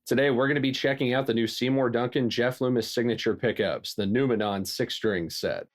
Today, we're going to be checking out the new Seymour Duncan Jeff Loomis signature pickups, the Noumenon 6-string set.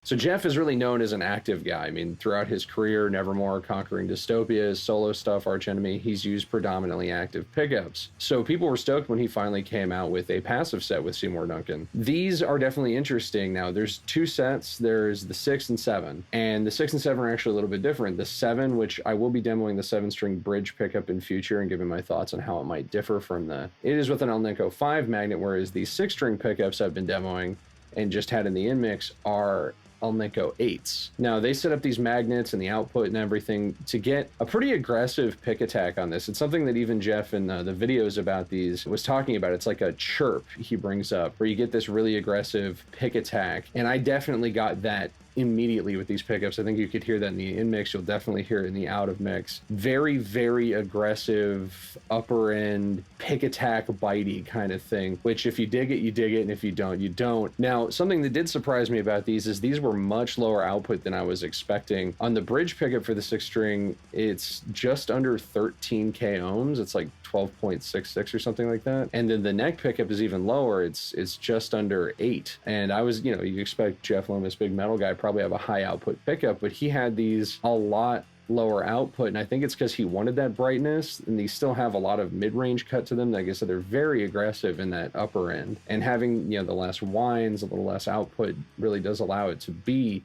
So Jeff is really known as an active guy. I mean, throughout his career, Nevermore, Conquering Dystopia, his solo stuff, Arch Enemy, he's used predominantly active pickups. So people were stoked when he finally came out with a passive set with Seymour Duncan. These are definitely interesting. Now, there's two sets. There's the 6 and 7. And the 6 and 7 are actually a little bit different. The 7, which I will be demoing the 7-string bridge pickup in future and giving my thoughts on how it might differ from the... It is with an Alnico 5 magnet, whereas the 6-string pickups I've been demoing and just had in the in-mix are Alnico 8s. Now, they set up these magnets and the output and everything to get a pretty aggressive pick attack on this. It's something that even Jeff in the videos about these was talking about. It's like a chirp he brings up where you get this really aggressive pick attack. And I definitely got that immediately with these pickups. I think you could hear that in the in mix. You'll definitely hear it in the out of mix. Very, very aggressive upper end pick attack bitey kind of thing, which if you dig it, you dig it. And if you don't, you don't. Now, something that did surprise me about these is these were much lower output than I was expecting. On the bridge pickup for the 6-string, it's just under 13K ohms. It's like 12.66 or something like that. And then the neck pickup is even lower. It's just under 8. And I was, you expect Jeff Loomis, big metal guy, probably have a high output pickup, but he had these a lot lower output, and I think it's because he wanted that brightness, and these still have a lot of mid-range cut to them. Like I said, they're very aggressive in that upper end, and having the less whines, a little less output really does allow it to be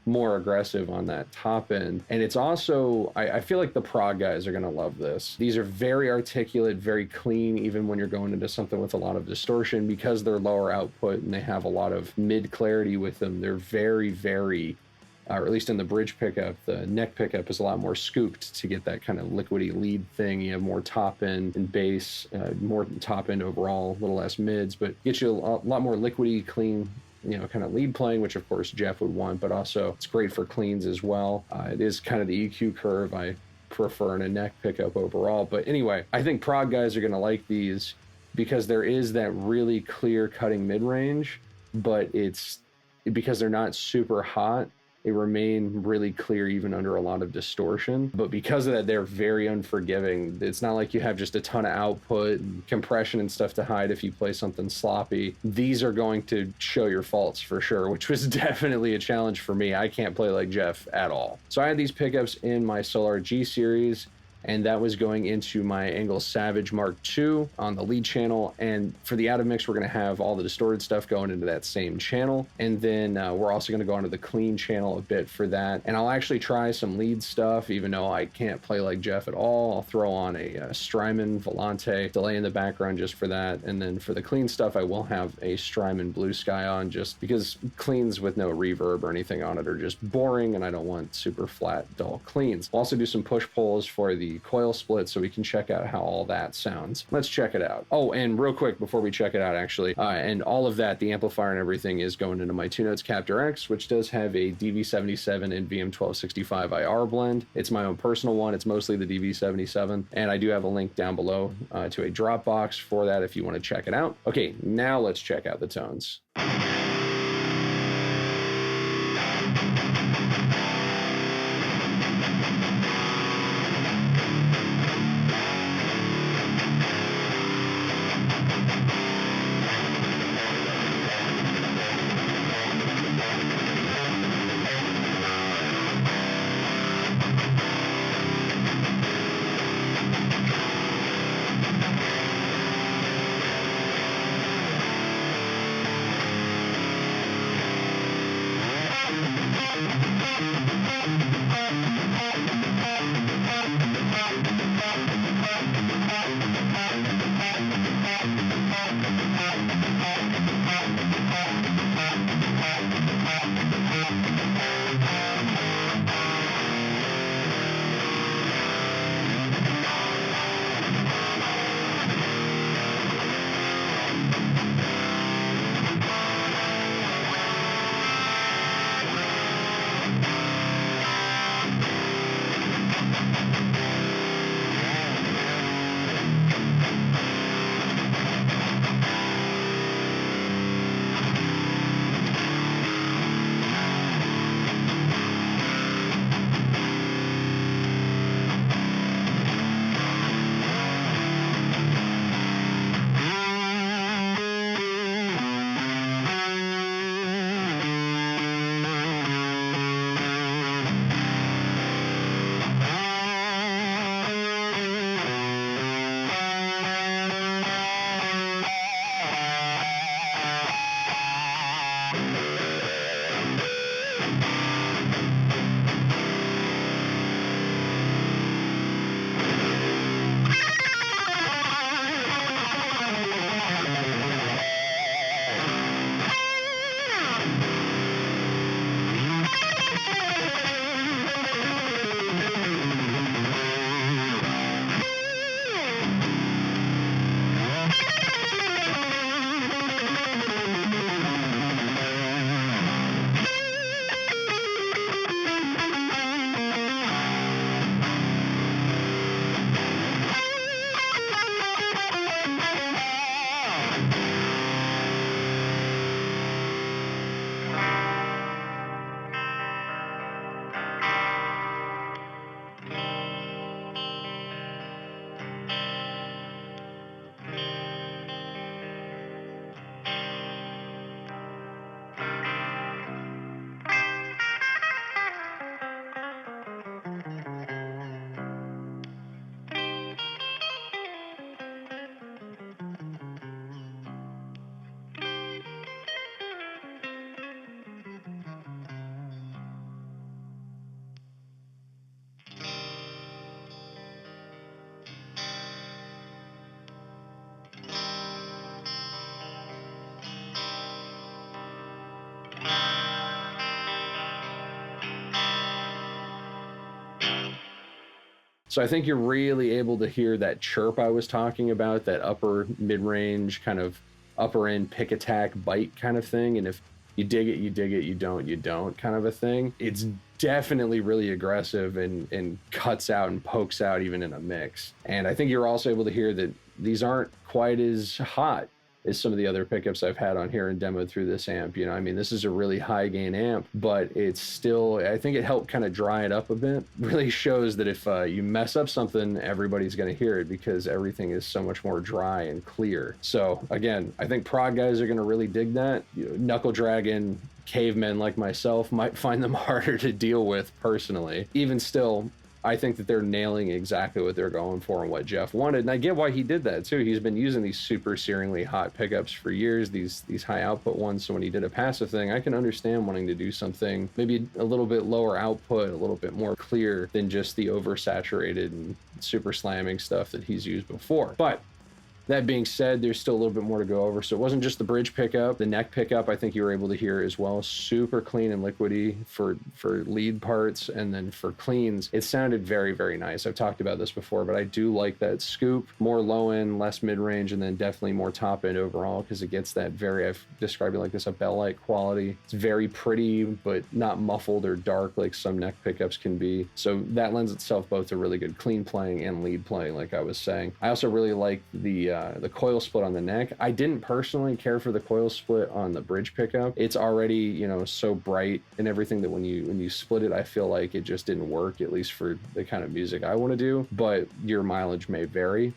more aggressive on that top end. And it's also, I feel like the prog guys are going to love this. These are very articulate, very clean, even when you're going into something with a lot of distortion, because they're lower output and they have a lot of mid clarity with them. They're very, very, or at least in the bridge pickup, the neck pickup is a lot more scooped to get that kind of liquidy lead thing. You have more top end and bass, more top end overall, a little less mids, but gets you a lot more liquidy, clean, kind of lead playing, which of course Jeff would want, but also it's great for cleans as well. It is kind of the EQ curve I prefer in a neck pickup overall. But anyway, I think prog guys are going to like these because there is that really clear cutting mid-range, but it's because they're not super hot. They remain really clear even under a lot of distortion. But because of that, they're very unforgiving. It's not like you have just a ton of output and compression and stuff to hide if you play something sloppy. These are going to show your faults for sure, which was definitely a challenge for me. I can't play like Jeff at all. So I had these pickups in my Solar G series. and that was going into my Angle Savage Mark II on the lead channel. And for the out of mix, we're going to have all the distorted stuff going into that same channel, and then we're also going to go onto the clean channel a bit for that. And I'll actually try some lead stuff, even though I can't play like Jeff at all. I'll throw on a Strymon Volante delay in the background just for that, and then for the clean stuff I will have a Strymon Blue Sky on, just because cleans with no reverb or anything on it are just boring, and I don't want super flat dull cleans. We'll also do some push pulls for the coil split so we can check out how all that sounds. Let's check it out. Oh, and real quick before we check it out, actually, and all of that, the amplifier and everything is going into my Two Notes Captor X, which does have a DV77 and VM1265 IR blend. It's my own personal one. It's mostly the DV77, and I do have a link down below to a Dropbox for that if you want to check it out. Okay, now let's check out the tones. So I think you're really able to hear that chirp I was talking about, that upper mid-range kind of upper end pick attack bite kind of thing. And if you dig it, you dig it, you don't kind of a thing. It's definitely really aggressive and cuts out and pokes out even in a mix. And I think you're also able to hear that these aren't quite as hot as some of the other pickups I've had on here and demoed through this amp. You know, I mean, this is a really high gain amp, but it's still, I think it helped kind of dry it up a bit. Really shows that if you mess up something, everybody's going to hear it because everything is so much more dry and clear. So again, I think prog guys are going to really dig that. You know, knuckle dragging cavemen like myself might find them harder to deal with personally. Even still, I think that they're nailing exactly what they're going for and what Jeff wanted. And I get why he did that too. He's been using these super searingly hot pickups for years, these high output ones. So when he did a passive thing, I can understand wanting to do something maybe a little bit lower output, a little bit more clear than just the oversaturated and super slamming stuff that he's used before. But that being said, there's still a little bit more to go over. So it wasn't just the bridge pickup, the neck pickup, I think you were able to hear as well. Super clean and liquidy for lead parts, and then for cleans, it sounded very, very nice. I've talked about this before, but I do like that scoop, more low end, less mid range, and then definitely more top end overall, because it gets that very, I've described it like this, a bell-like quality. It's very pretty, but not muffled or dark like some neck pickups can be. So that lends itself both to really good clean playing and lead playing, like I was saying. I also really like the coil split on the neck. I didn't personally care for the coil split on the bridge pickup. It's already, you know, so bright and everything that when you split it, I feel like it just didn't work, at least for the kind of music I want to do, but your mileage may vary.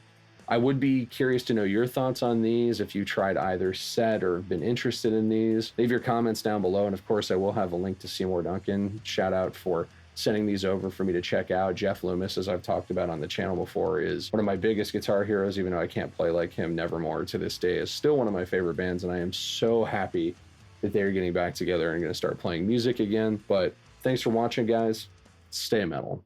I would be curious to know your thoughts on these, if you tried either set or been interested in these. Leave your comments down below, and of course I will have a link to Seymour Duncan. Shout out for sending these over for me to check out. Jeff Loomis, as I've talked about on the channel before, is one of my biggest guitar heroes. Even though I can't play like him, Nevermore to this day is still one of my favorite bands, and I am so happy that they're getting back together and going to start playing music again. But thanks for watching, guys. Stay metal.